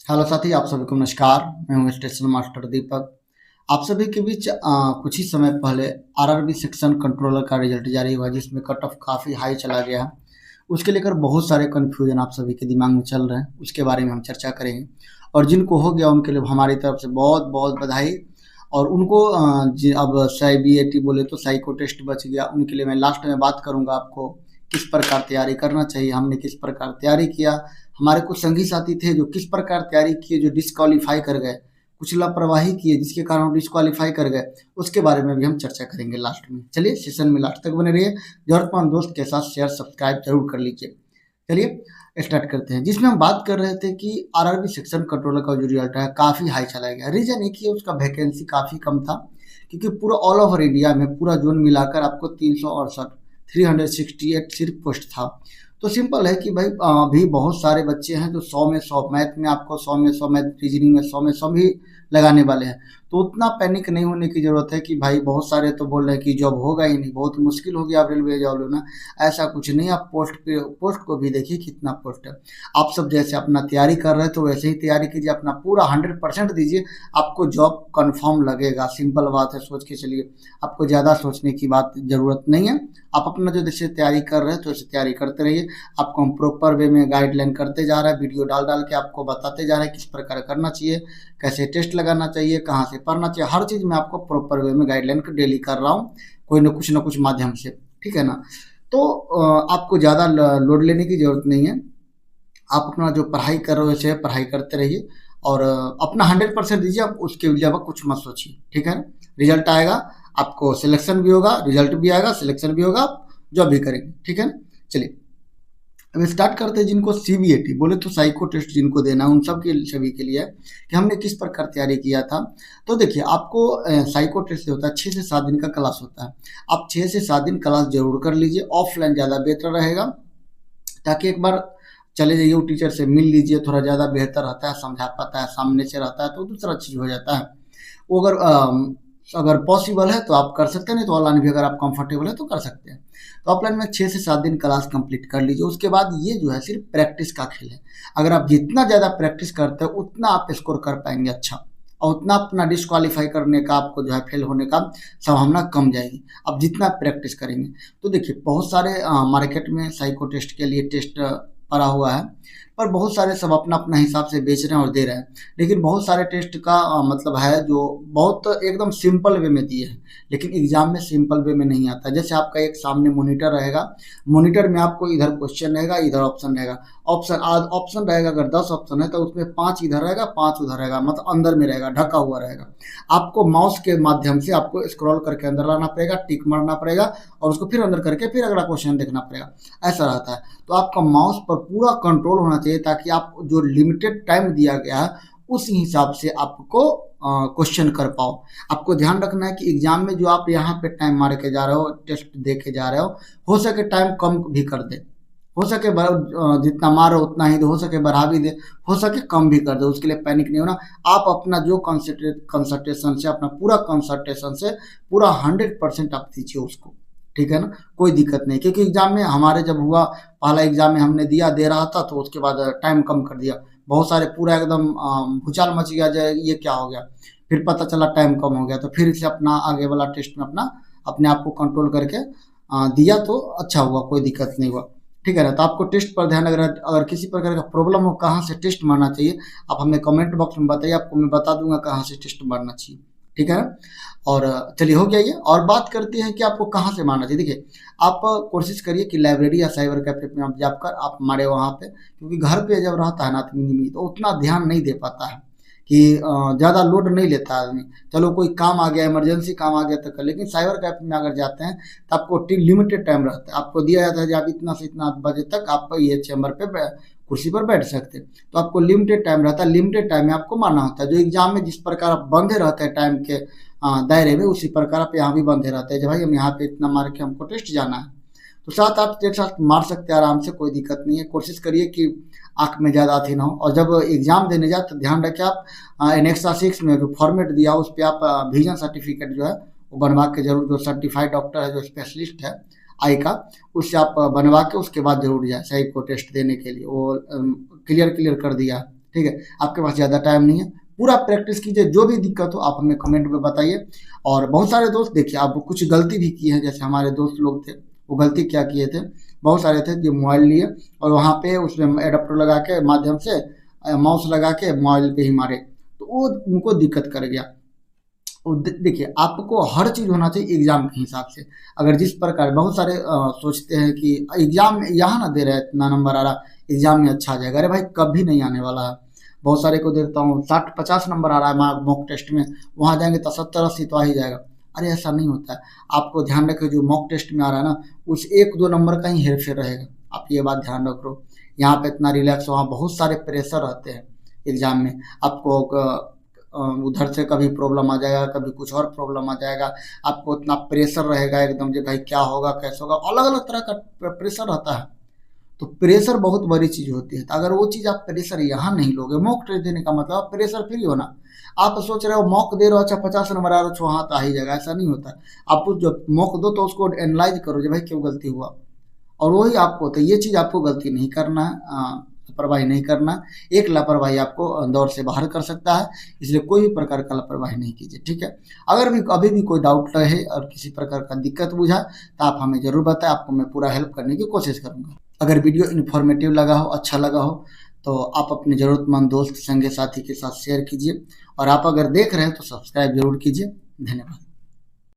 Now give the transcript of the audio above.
Hello साथी, आप सभी को नमस्कार। मैं हूँ स्टेशन मास्टर दीपक। आप सभी के बीच कुछ ही समय पहले आरआरबी सेक्शन कंट्रोलर का रिजल्ट जारी हुआ, जिसमें कट ऑफ काफ़ी हाई चला गया है। उसके लेकर बहुत सारे कन्फ्यूजन आप सभी के दिमाग में चल रहे हैं, उसके बारे में हम चर्चा करेंगे। और जिनको हो गया उनके लिए हमारी तरफ से बहुत बहुत बधाई। और उनको अब साई बोले तो साइको टेस्ट बच गया, उनके लिए मैं लास्ट में बात करूंगा आपको किस प्रकार तैयारी करना चाहिए, हमने किस प्रकार तैयारी किया। हमारे कुछ संगी साथी थे जो किस प्रकार तैयारी किए, जो डिस्क्वालीफाई कर गए, कुछ लापरवाही किए जिसके कारण वो डिस्क्वालीफाई कर गए। उसके बारे में भी हम चर्चा करेंगे लास्ट में। चलिए सेशन में लास्ट तक बने रहिए। जरूरतमंद दोस्त के साथ शेयर सब्सक्राइब जरूर कर लीजिए। चलिए स्टार्ट करते हैं, जिसमें हम बात कर रहे थे कि आरआरबी सेक्शन कंट्रोलर का जो रिजल्ट है काफ़ी हाई चला गया। रीजन एक ही है, उसका वैकेंसी काफ़ी कम था, क्योंकि पूरा ऑल ओवर इंडिया में पूरा जोन मिलाकर आपको 368 सिर्फ पोस्ट था। तो सिंपल है कि भाई अभी बहुत सारे बच्चे हैं जो 100 में 100 मैथ में आपको 100 में 100, मैथ रीजनिंग में 100 में 100 भी लगाने वाले हैं। तो उतना पैनिक नहीं होने की ज़रूरत है कि भाई बहुत सारे तो बोल रहे हैं कि जॉब होगा ही नहीं, बहुत मुश्किल हो गया आप रेलवे जॉब लेना। ऐसा कुछ नहीं, आप पोस्ट को भी देखिए कितना पोस्ट है। आप सब जैसे अपना तैयारी कर रहे हैं तो वैसे ही तैयारी कीजिए, अपना पूरा 100% दीजिए, आपको जॉब कंफर्म लगेगा। सिंपल बात है, सोच के चलिए, आपको ज़्यादा सोचने की बात ज़रूरत नहीं है। आप अपना जो जैसे तैयारी कर रहे हैं तो वैसे तैयारी करते रहिए। आपको हम प्रॉपर वे में गाइडलाइन करते जा रहे हैं, वीडियो डाल डाल के आपको बताते जा रहे हैं किस प्रकार करना चाहिए, कैसे टेस्ट लगाना चाहिए, कहाँ से पढ़ना चाहिए। हर चीज़ मैं आपको प्रॉपर वे में गाइडलाइन डेली कर रहा हूँ, कोई ना कुछ माध्यम से। ठीक है ना? तो आपको ज़्यादा लोड लेने की ज़रूरत नहीं है। आप अपना जो पढ़ाई कर रहे हो वैसे पढ़ाई करते रहिए, और अपना 100% दीजिए। आप उसके अलावा कुछ मत सोचिए। ठीक है ना? रिजल्ट आएगा, आपको सिलेक्शन भी होगा, रिजल्ट भी आएगा, सिलेक्शन भी होगा, आप जॉब भी करेंगे। ठीक है ना? चलिए अब स्टार्ट करते हैं। जिनको सीबीएटी बोले तो साइको टेस्ट जिनको देना है, उन सब के सभी के लिए है कि हमने किस प्रकार तैयारी किया था। तो देखिए, आपको साइको टेस्ट होता है 6 से 7 दिन का क्लास होता है। आप 6 से 7 दिन क्लास जरूर कर लीजिए, ऑफलाइन ज़्यादा बेहतर रहेगा, ताकि एक बार चले जाइए, वो टीचर से मिल लीजिए, थोड़ा ज़्यादा बेहतर रहता है, समझा पाता है, सामने से रहता है तो दूसरा चीज़ हो जाता है। वो अगर पॉसिबल है तो आप कर सकते हैं, नहीं तो ऑनलाइन भी अगर आप कंफर्टेबल है तो कर सकते हैं। तो ऑफलाइन में 6 से 7 दिन क्लास कंप्लीट कर लीजिए। उसके बाद ये जो है सिर्फ प्रैक्टिस का खेल है। अगर आप जितना ज़्यादा प्रैक्टिस करते हो उतना आप स्कोर कर पाएंगे अच्छा, और उतना अपना डिस्क्वालीफाई करने का, आपको जो है फेल होने का संभावना कम जाएगी, आप जितना प्रैक्टिस करेंगे। तो देखिए, बहुत सारे मार्केट में साइको टेस्ट के लिए टेस्ट पड़ा हुआ है, पर बहुत सारे सब अपना अपना हिसाब से बेच रहे हैं और दे रहे हैं। लेकिन बहुत सारे टेस्ट का मतलब है जो बहुत एकदम सिंपल वे में दिए हैं, लेकिन एग्जाम में सिंपल वे में नहीं आता। जैसे आपका एक सामने मॉनिटर रहेगा, मॉनिटर में आपको इधर क्वेश्चन रहेगा, इधर ऑप्शन रहेगा। ऑप्शन रहेगा, अगर 10 ऑप्शन है तो उसमें 5 इधर रहेगा, 5 उधर रहेगा, मतलब अंदर में रहेगा, ढका हुआ रहेगा। आपको माउस के माध्यम से आपको स्क्रॉल करके अंदर लाना पड़ेगा, टिक मारना पड़ेगा, और उसको फिर अंदर करके फिर अगला क्वेश्चन देखना पड़ेगा। ऐसा रहता है। तो आपका माउस पर पूरा कंट्रोल होना चाहिए, ताकि आप जो लिमिटेड टाइम दिया गया है उस हिसाब से आपको क्वेश्चन कर पाओ। आपको ध्यान रखना है कि एग्जाम में जो आप यहाँ पे टाइम मार के जा रहे हो, टेस्ट दे के जा रहे हो सके टाइम कम भी कर दे। हो सके जितना मारो उतना ही दे, हो सके बढ़ा भी दे, हो सके कम भी कर दे, उसके लिए पैनिक नहीं होना। आप अपना जो कंसंट्रेशन से, अपना पूरा कंसंट्रेशन से पूरा 100% आप दीजिए उसको। ठीक है ना? कोई दिक्कत नहीं, क्योंकि एग्जाम में हमारे जब हुआ, पहला एग्जाम में हमने दिया, दे रहा था, तो उसके बाद टाइम कम कर दिया। बहुत सारे पूरा एकदम भूचाल मच गया, जो ये क्या हो गया। फिर पता चला टाइम कम हो गया, तो फिर से अपना आगे वाला टेस्ट में अपना अपने आप को कंट्रोल करके दिया, तो अच्छा हुआ, कोई दिक्कत नहीं हुआ। ठीक है ना? तो आपको टेस्ट पर ध्यान, अगर किसी प्रकार का प्रॉब्लम हो, कहाँ से टेस्ट मारना चाहिए, आप हमें कमेंट बॉक्स में बताइए, आपको मैं बता दूंगा कहाँ से टेस्ट मारना चाहिए। ठीक है ना? और चलिए हो गया ये। और बात करते हैं कि आपको कहाँ से मारना चाहिए। देखिए, आप कोशिश करिए कि लाइब्रेरी या साइबर कैफे में आप जाकर आप मारे वहाँ पे, क्योंकि घर पे जब रहता है ना आदमी तो उतना ध्यान नहीं दे पाता है, कि ज़्यादा लोड नहीं लेता आदमी। चलो कोई काम आ गया, इमरजेंसी काम आ गया तो कर, लेकिन साइबर कैफे में अगर जाते हैं तो आपको लिमिटेड टाइम रहता है, आपको दिया जाता है कि आप इतना से इतना बजे तक आप ये चैम्बर पे कुर्सी पर बैठ सकते हैं। तो आपको लिमिटेड टाइम रहता है, लिमिटेड टाइम में आपको मारना होता है। जो एग्जाम में जिस प्रकार आप बंधे रहते हैं टाइम के दायरे में, उसी प्रकार आप यहाँ भी बंधे रहते हैं, जब भाई हम यहाँ पे इतना मार के हमको टेस्ट जाना है। तो साथ आप एक साथ मार सकते हैं आराम से, कोई दिक्कत नहीं है। कोशिश करिए कि आँख में ज़्यादा अथी ना हो। और जब एग्ज़ाम देने जाए तो ध्यान रखें, आप एनेक्सा 6 में जो फॉर्मेट दिया उस पर आप विजन सर्टिफिकेट जो है वो बनवा के जरूर, जो सर्टिफाइड डॉक्टर है, जो स्पेशलिस्ट है आई का, उससे आप बनवा के उसके बाद जरूर जाए साइको टेस्ट देने के लिए। वो क्लियर कर दिया। ठीक है, आपके पास ज़्यादा टाइम नहीं है, पूरा प्रैक्टिस कीजिए, जो भी दिक्कत हो आप हमें कमेंट में बताइए। और बहुत सारे दोस्त देखिए आप कुछ गलती भी की है, जैसे हमारे दोस्त लोग थे, वो गलती क्या किए थे, बहुत सारे थे जो मोबाइल लिए और वहाँ पे उसमें एडाप्टर लगा के माध्यम से माउस लगा के मोबाइल पे ही मारे, तो वो उनको दिक्कत कर गया। और देखिए आपको हर चीज़ होना चाहिए एग्जाम के हिसाब से। अगर जिस प्रकार बहुत सारे सोचते हैं कि एग्जाम में यहाँ ना दे रहे इतना नंबर आ रहा, एग्जाम में अच्छा आ जाएगा, अरे भाई कभी नहीं आने वाला है। बहुत सारे को देता हूँ 60-50 नंबर आ रहा है मॉक टेस्ट में, वहाँ जाएंगे तो 70-80 तो आ ही जाएगा। अरे ऐसा नहीं होता है, आपको ध्यान रखिए जो मॉक टेस्ट में आ रहा है ना, उस 1-2 नंबर का ही हेर फेर रहेगा, आप ये बात ध्यान रखो। यहाँ पे इतना रिलैक्स, वहाँ बहुत सारे प्रेशर रहते हैं एग्जाम में। आपको उधर से कभी प्रॉब्लम आ जाएगा, कभी कुछ और प्रॉब्लम आ जाएगा, आपको इतना प्रेशर रहेगा एकदम जो भाई क्या होगा कैसे होगा, अलग अलग तरह का प्रेशर रहता है। तो प्रेशर बहुत बड़ी चीज़ होती है, तो अगर वो चीज़ आप प्रेशर यहाँ नहीं लोगे, मॉक टेस्ट देने का मतलब आप प्रेशर फ्री होना। आप सोच रहे हो मॉक दे रहे हो, अच्छा 50 नंबर आ रहा है, वहाँ तो आ ही जाएगा, ऐसा नहीं होता है। आप जो मॉक दो तो उसको एनालाइज करो जो भाई क्यों गलती हुआ, और वही आपको, तो ये चीज़ आपको गलती नहीं करना है, लापरवाही नहीं करना। एक लापरवाही आपको दौर से बाहर कर सकता है, इसलिए कोई भी प्रकार का लापरवाही नहीं कीजिए, ठीक है। अगर भी अभी भी कोई डाउट रहे और किसी प्रकार का दिक्कत बुझा तो आप हमें ज़रूर बताएं, आपको मैं पूरा हेल्प करने की कोशिश करूँगा। अगर वीडियो इन्फॉर्मेटिव लगा हो, अच्छा लगा हो, तो आप अपने ज़रूरतमंद दोस्त संगी साथी के साथ शेयर कीजिए, और आप अगर देख रहे हैं तो सब्सक्राइब जरूर कीजिए। धन्यवाद।